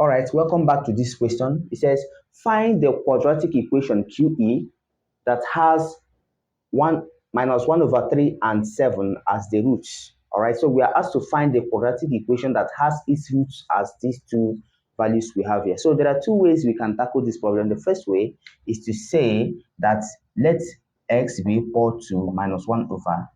All right, welcome back to this question. It says, find the quadratic equation QE that has 1 minus 1 over 3 and 7 as the roots. All right, so we are asked to find the quadratic equation that has its roots as these two values we have here. So there are two ways we can tackle this problem. The first way is to say that let x be equal to minus 1 over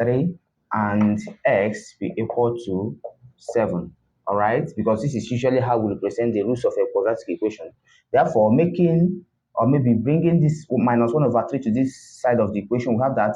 3 and x be equal to 7. All right, because this is usually how we represent the roots of a quadratic equation. Therefore, making or maybe bringing this minus 1 over 3 to this side of the equation, we have that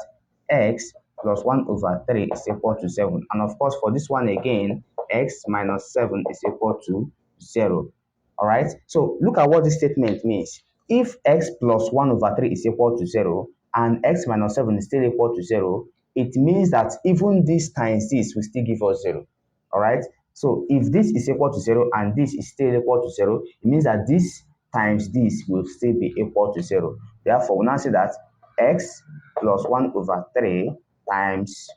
x plus 1 over 3 is equal to 7. And of course, for this one again, x minus 7 is equal to 0. All right, so look at what this statement means. If x plus 1 over 3 is equal to 0 and x minus 7 is still equal to 0, it means that even this times this will still give us 0. All right, so if this is equal to 0 and this is still equal to 0, it means that this times this will still be equal to 0. Therefore, we now say that x plus 1 over 3 times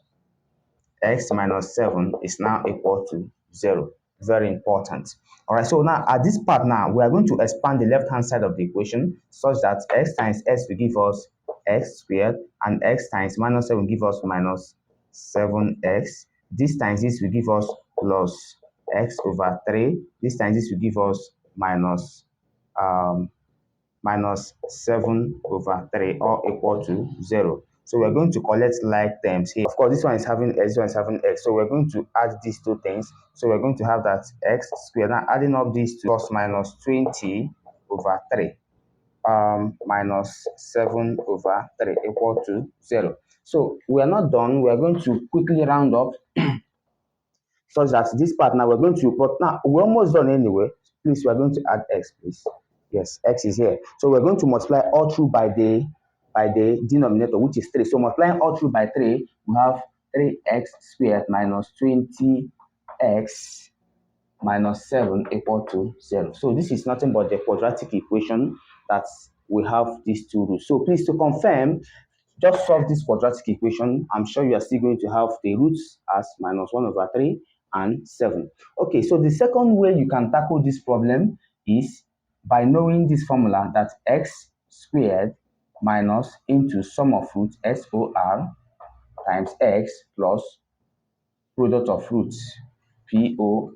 x minus 7 is now equal to 0. Very important. All right, so now at this part now, we are going to expand the left-hand side of the equation such that x times s will give us x squared and x times minus 7 will give us minus 7x. This times this will give us plus x over 3. This times this will give us minus 7 over 3, all equal to 0. So we're going to collect like terms here. Of course, this one is having x, this one is having x. So we're going to add these two things. So we're going to have that x squared. Now adding up these two, plus minus 20 over 3 minus 7 over 3 equal to 0. So we are not done. We are going to quickly round up such that this part now we're going to, but now we're almost done anyway. Please, we're going to add x, please. Yes, x is here. So we're going to multiply all through by the denominator, which is 3. So multiplying all through by 3, we have 3x squared minus 20x minus 7 equal to 0. So this is nothing but the quadratic equation that we have these two roots. So please, to confirm, just solve this quadratic equation. I'm sure you are still going to have the roots as minus 1 over 3 and 7. Okay, so the second way you can tackle this problem is by knowing this formula that x squared minus into sum of roots SOR times x plus product of roots POR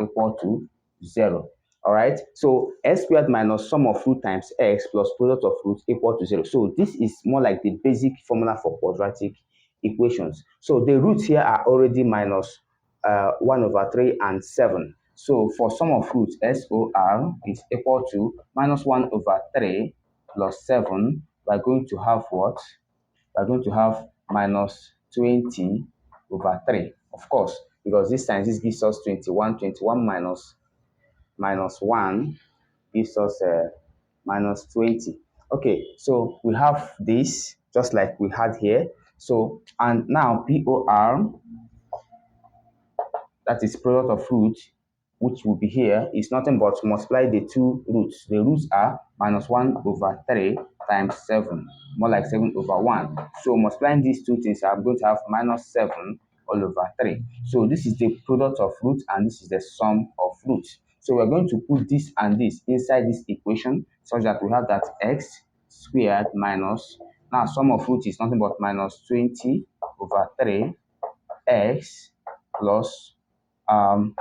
equal to 0. All right, so x squared minus sum of root times x plus product of roots equal to 0. So this is more like the basic formula for quadratic equations. So the roots here are already minus 1 over 3 and 7. So for sum of roots, SOR is equal to minus 1 over 3 plus 7. We're going to have what? We're going to have minus 20 over 3. Of course, because this times this gives us 21. 21 minus 1 gives us minus 20. Okay, so we have this just like we had here. So, and now POR, that is product of root, which will be here, is nothing but multiply the two roots. The roots are minus 1 over 3 times 7, more like 7 over 1. So multiplying these two things, I'm going to have minus 7 all over 3. So this is the product of root and this is the sum of roots. So we're going to put this and this inside this equation such that we have that x squared minus, now sum of root is nothing but minus 20 over 3 x plus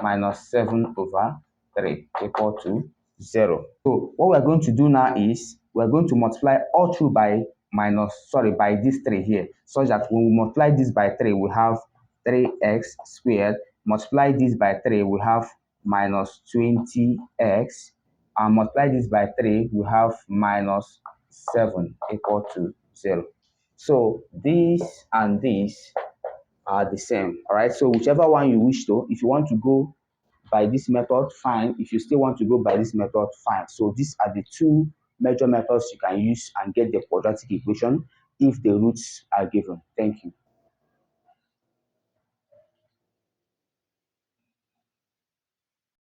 minus 7 over 3 equal to 0. So what we're going to do now is we're going to multiply all through by by this 3 here, such that when we multiply this by 3, we have 3x squared. Multiply this by 3, we have minus 20x. And multiply this by 3, we have minus 7 equal to 0. So this and this are the same. All right, so whichever one you wish to, if you want to go by this method, fine. If you still want to go by this method, fine. So these are the two major methods you can use and get the quadratic equation if the roots are given. Thank you.